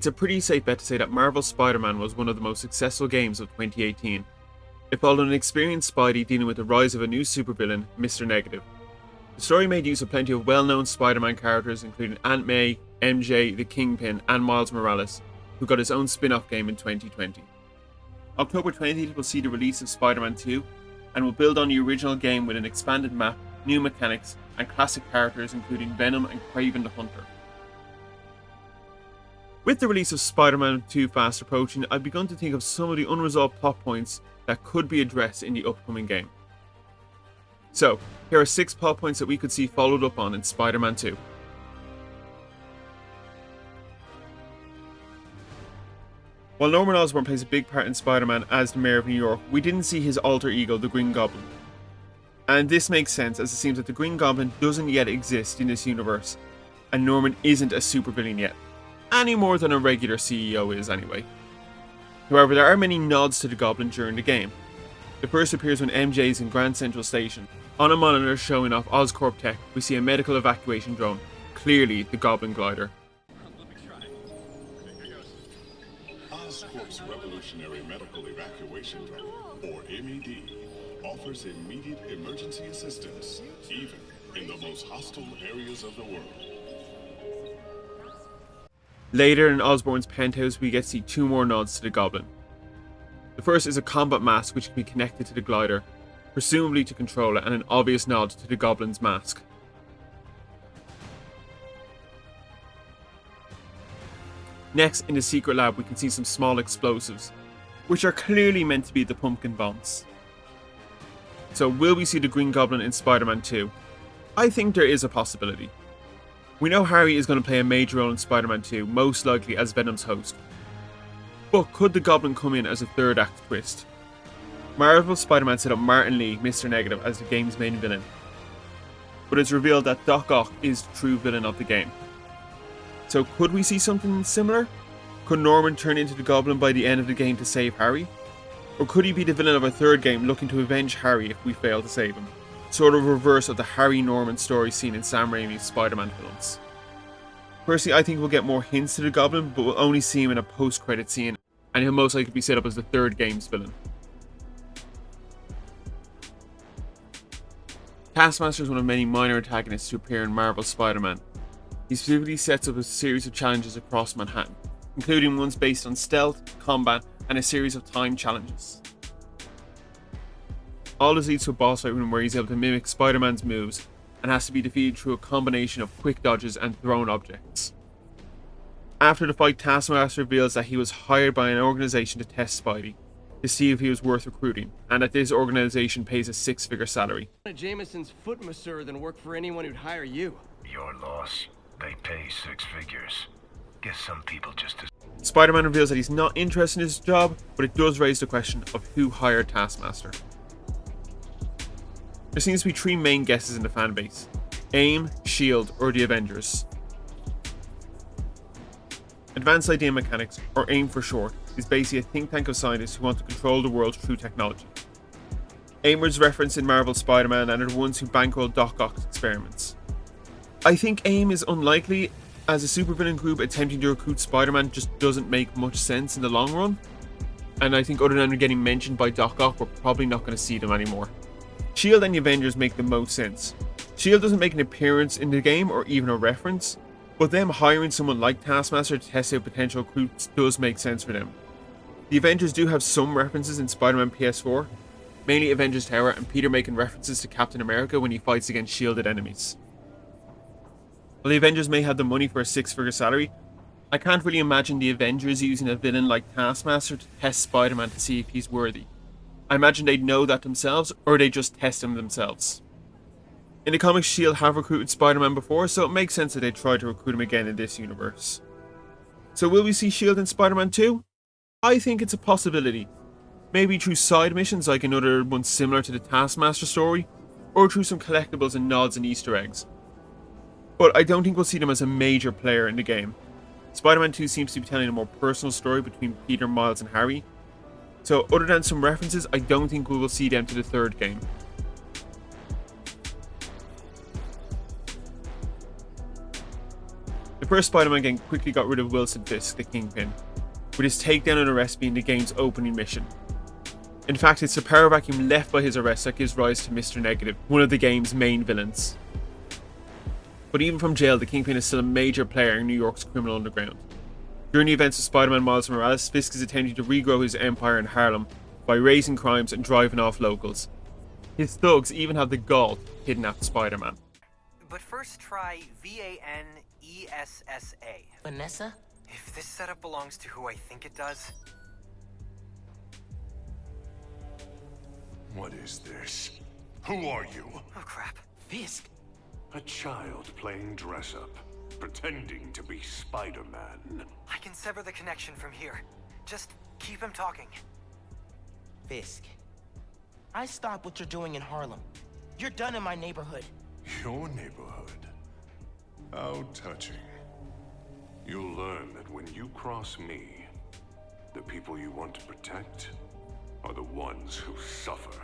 it's a pretty safe bet to say that Marvel's Spider-Man was one of the most successful games of 2018. It followed an experienced Spidey dealing with the rise of a new supervillain, Mr. Negative. The story made use of plenty of well-known Spider-Man characters including Aunt May, MJ, the Kingpin, and Miles Morales, who got his own spin-off game in 2020. October 20th will see the release of Spider-Man 2, and will build on the original game with an expanded map, new mechanics, and classic characters including Venom and Kraven the Hunter. With the release of Spider-Man 2 fast approaching, I've begun to think of some of the unresolved plot points that could be addressed in the upcoming game. So, here are 6 plot points that we could see followed up on in Spider-Man 2. While Norman Osborn plays a big part in Spider-Man as the Mayor of New York, we didn't see his alter ego, the Green Goblin. And this makes sense as it seems that the Green Goblin doesn't yet exist in this universe, and Norman isn't a supervillain yet, any more than a regular CEO is anyway. However, there are many nods to the Goblin during the game. The first appears when MJ is in Grand Central Station. On a monitor showing off Oscorp tech, we see a medical evacuation drone, clearly the Goblin glider. Oscorp's Revolutionary Medical Evacuation Drone, or MED, offers immediate emergency assistance, even in the most hostile areas of the world. Later in Osborn's penthouse, we get to see 2 more nods to the Goblin. The first is a combat mask which can be connected to the glider, presumably to control it, and an obvious nod to the Goblin's mask. Next, in the secret lab, we can see some small explosives, which are clearly meant to be the pumpkin bombs. So will we see the Green Goblin in Spider-Man 2? I think there is a possibility. We know Harry is going to play a major role in Spider-Man 2, most likely as Venom's host. But could the Goblin come in as a third act twist? Marvel's Spider-Man set up Martin Lee, Mr. Negative, as the game's main villain. But it's revealed that Doc Ock is the true villain of the game. So could we see something similar? Could Norman turn into the Goblin by the end of the game to save Harry? Or could he be the villain of a third game looking to avenge Harry if we fail to save him? Sort of reverse of the Harry Norman story seen in Sam Raimi's Spider-Man films. Personally, I think we'll get more hints to the Goblin, but we'll only see him in a post-credit scene, and he'll most likely be set up as the third game's villain. Taskmaster is one of many minor antagonists to appear in Marvel's Spider-Man. He specifically sets up a series of challenges across Manhattan, including ones based on stealth, combat, and a series of time challenges. All this leads to a boss fight where he's able to mimic Spider-Man's moves and has to be defeated through a combination of quick dodges and thrown objects. After the fight, Taskmaster reveals that he was hired by an organization to test Spidey, to see if he was worth recruiting, and that this organization pays a 6-figure salary. Jameson's foot masseur than work for anyone who'd hire you. Your loss. They pay 6 figures. Guess some people just as... Spider-Man reveals that he's not interested in his job, but it does raise the question of who hired Taskmaster. There seems to be 3 main guesses in the fanbase: AIM, S.H.I.E.L.D., or the Avengers. Advanced Idea Mechanics, or AIM for short, is basically a think tank of scientists who want to control the world through technology. AIM was referenced in Marvel's Spider-Man and are the ones who bankroll Doc Ock's experiments. I think AIM is unlikely, as a supervillain group attempting to recruit Spider-Man just doesn't make much sense in the long run. And I think other than getting mentioned by Doc Ock, we're probably not going to see them anymore. S.H.I.E.L.D. and the Avengers make the most sense. S.H.I.E.L.D. doesn't make an appearance in the game or even a reference, but them hiring someone like Taskmaster to test out potential recruits does make sense for them. The Avengers do have some references in Spider-Man PS4, mainly Avengers Tower and Peter making references to Captain America when he fights against shielded enemies. While the Avengers may have the money for a 6-figure salary, I can't really imagine the Avengers using a villain like Taskmaster to test Spider-Man to see if he's worthy. I imagine they'd know that themselves, or they just test him themselves. In the comics, S.H.I.E.L.D. have recruited Spider-Man before, so it makes sense that they'd try to recruit him again in this universe. So will we see S.H.I.E.L.D. in Spider-Man 2? I think it's a possibility. Maybe through side missions like another one similar to the Taskmaster story, or through some collectibles and nods and Easter eggs. But I don't think we'll see them as a major player in the game. Spider-Man 2 seems to be telling a more personal story between Peter, Miles and Harry. So other than some references, I don't think we will see them to the third game. The first Spider-Man game quickly got rid of Wilson Fisk, the Kingpin, with his takedown and arrest being the game's opening mission. In fact, it's the power vacuum left by his arrest that gives rise to Mr. Negative, one of the game's main villains. But even from jail, the Kingpin is still a major player in New York's criminal underground. During the events of Spider-Man Miles Morales, Fisk is attempting to regrow his empire in Harlem by raising crimes and driving off locals. His thugs even have the gall to kidnap Spider-Man. But first try VANESSA. Vanessa? If this setup belongs to who I think it does... What is this? Who are you? Oh crap. Fisk? A child playing dress-up, pretending to be Spider-Man. I can sever the connection from here. Just keep him talking. Fisk. I stop what you're doing in Harlem. You're done in my neighborhood. Your neighborhood? How touching. You'll learn that when you cross me, the people you want to protect are the ones who suffer.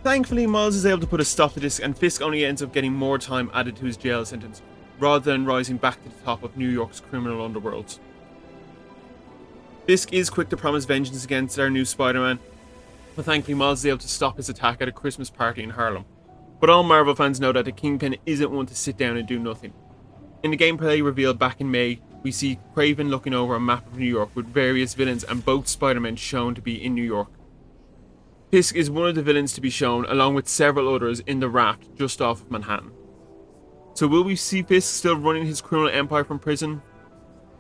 Thankfully, Miles is able to put a stop to this, and Fisk only ends up getting more time added to his jail sentence, rather than rising back to the top of New York's criminal underworld. Fisk is quick to promise vengeance against our new Spider-Man, but thankfully Miles is able to stop his attack at a Christmas party in Harlem. But all Marvel fans know that the Kingpin isn't one to sit down and do nothing. In the gameplay revealed back in May, we see Kraven looking over a map of New York with various villains and both Spider-Men shown to be in New York. Fisk is one of the villains to be shown, along with several others in the raft just off of Manhattan. So will we see Fisk still running his criminal empire from prison?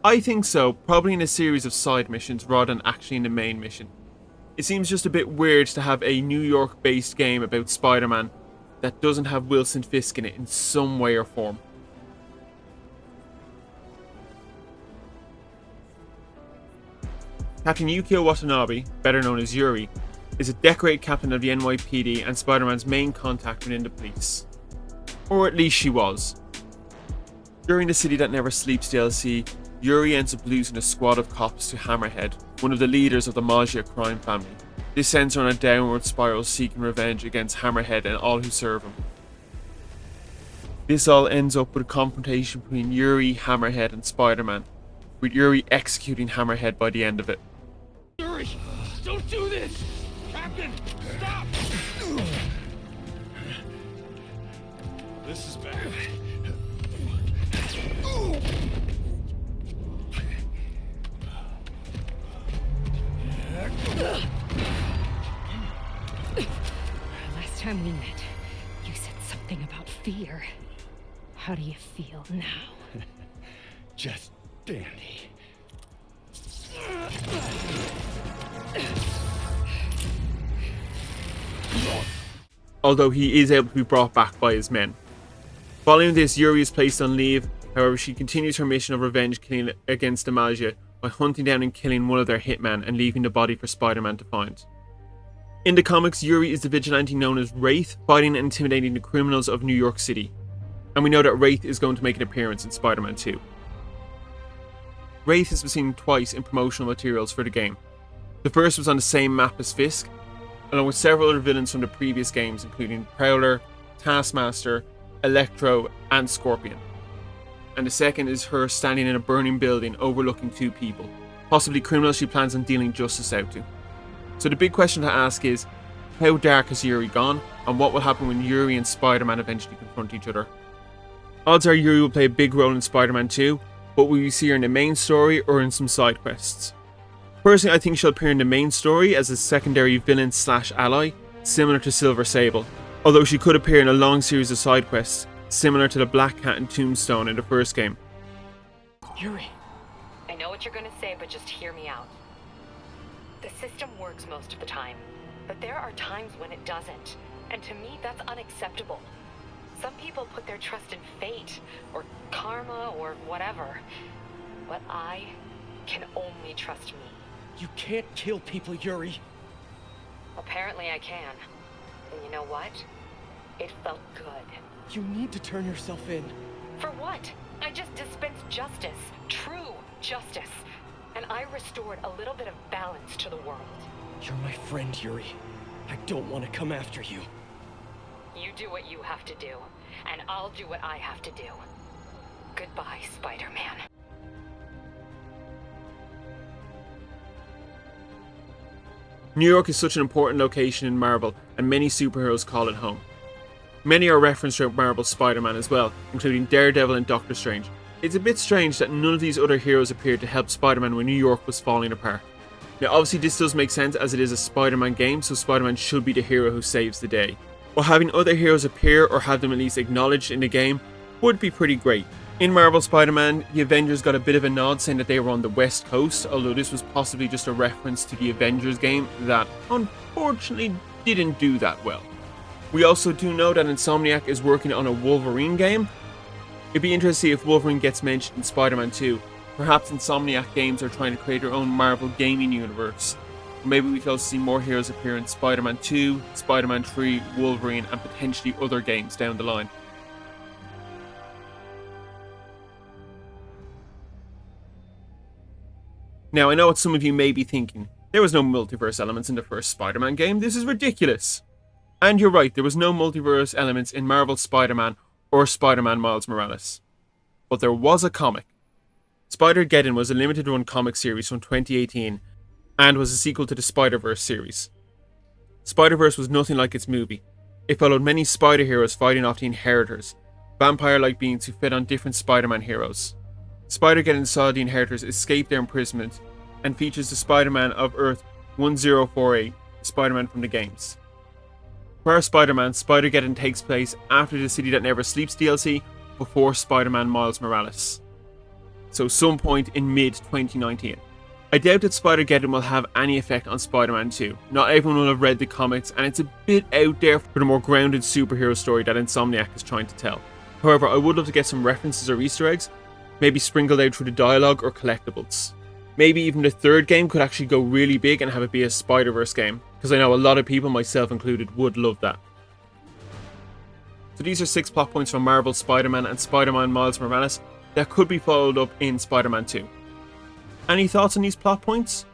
I think so, probably in a series of side missions rather than actually in the main mission. It seems just a bit weird to have a New York based game about Spider-Man that doesn't have Wilson Fisk in it in some way or form. Captain Yukio Watanabe, better known as Yuri, is a decorated captain of the NYPD and Spider-Man's main contact within the police. Or at least she was. During the City That Never Sleeps DLC, Yuri ends up losing a squad of cops to Hammerhead, one of the leaders of the Maggia crime family. This sends her on a downward spiral seeking revenge against Hammerhead and all who serve him. This all ends up with a confrontation between Yuri, Hammerhead and Spider-Man, with Yuri executing Hammerhead by the end of it. Yuri, don't do this! Captain, stop! This is bad. Last time we met, you said something about fear. How do you feel now? Just dandy. Although he is able to be brought back by his men. Following this, Yuri is placed on leave. However, she continues her mission of revenge killing against the Maggia by hunting down and killing one of their hitmen and leaving the body for Spider-Man to find. In the comics, Yuri is the vigilante known as Wraith, fighting and intimidating the criminals of New York City. And we know that Wraith is going to make an appearance in Spider-Man 2. Wraith has been seen twice in promotional materials for the game. The first was on the same map as Fisk, along with several other villains from the previous games, including Prowler, Taskmaster, Electro, and Scorpion. And the second is her standing in a burning building overlooking two people, possibly criminals she plans on dealing justice out to. So the big question to ask is, how dark has Yuri gone, and what will happen when Yuri and Spider-Man eventually confront each other? Odds are Yuri will play a big role in Spider-Man 2, but will we see her in the main story or in some side quests? Personally, I think she'll appear in the main story as a secondary villain / ally, similar to Silver Sable, although she could appear in a long series of side quests, similar to the Black Cat and Tombstone in the first game. Yuri. I know what you're gonna say, but just hear me out. The system works most of the time, but there are times when it doesn't, and to me that's unacceptable. Some people put their trust in fate, or karma, or whatever, but I can only trust me. You can't kill people, Yuri. Apparently I can. And you know what? It felt good. You need to turn yourself in. For what? I just dispensed justice. True justice. And I restored a little bit of balance to the world. You're my friend, Yuri. I don't want to come after you. You do what you have to do. and I'll do what I have to do. Goodbye, Spider-Man. New York is such an important location in Marvel, and many superheroes call it home. Many are referenced throughout Marvel's Spider-Man as well, including Daredevil and Doctor Strange. It's a bit strange that none of these other heroes appeared to help Spider-Man when New York was falling apart. Now obviously this does make sense as it is a Spider-Man game, so Spider-Man should be the hero who saves the day. But having other heroes appear or have them at least acknowledged in the game would be pretty great. In Marvel Spider-Man, the Avengers got a bit of a nod saying that they were on the West Coast, although this was possibly just a reference to the Avengers game that unfortunately didn't do that well. We also do know that Insomniac is working on a Wolverine game. It'd be interesting to see if Wolverine gets mentioned in Spider-Man 2. Perhaps Insomniac Games are trying to create their own Marvel gaming universe. Maybe we could also see more heroes appear in Spider-Man 2, Spider-Man 3, Wolverine, and potentially other games down the line. Now, I know what some of you may be thinking. There was no multiverse elements in the first Spider-Man game. This is ridiculous. And you're right, there was no multiverse elements in Marvel's Spider-Man or Spider-Man Miles Morales. But there was a comic. Spider-Geddon was a limited run comic series from 2018 and was a sequel to the Spider-Verse series. Spider-Verse was nothing like its movie. It followed many spider heroes fighting off the Inheritors, vampire-like beings who fed on different Spider-Man heroes. Spider-Geddon saw the Inheritors escape their imprisonment and features the Spider-Man of Earth 1048, the Spider-Man from the games. For our Spider-Man, Spider-Geddon takes place after the City That Never Sleeps DLC, before Spider-Man Miles Morales. So some point in mid-2019. I doubt that Spider-Geddon will have any effect on Spider-Man 2. Not everyone will have read the comics, and it's a bit out there for the more grounded superhero story that Insomniac is trying to tell. However, I would love to get some references or Easter eggs, maybe sprinkled out through the dialogue or collectibles. Maybe even the third game could actually go really big and have it be a Spider-Verse game, because I know a lot of people, myself included, would love that. So these are 6 plot points from Marvel's Spider-Man and Spider-Man Miles Morales that could be followed up in Spider-Man 2. Any thoughts on these plot points?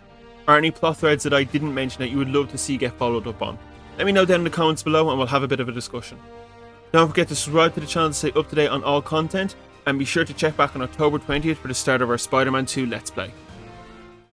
Or any plot threads that I didn't mention that you would love to see get followed up on? Let me know down in the comments below and we'll have a bit of a discussion. Don't forget to subscribe to the channel to stay up to date on all content, and be sure to check back on October 20th for the start of our Spider-Man 2 Let's Play.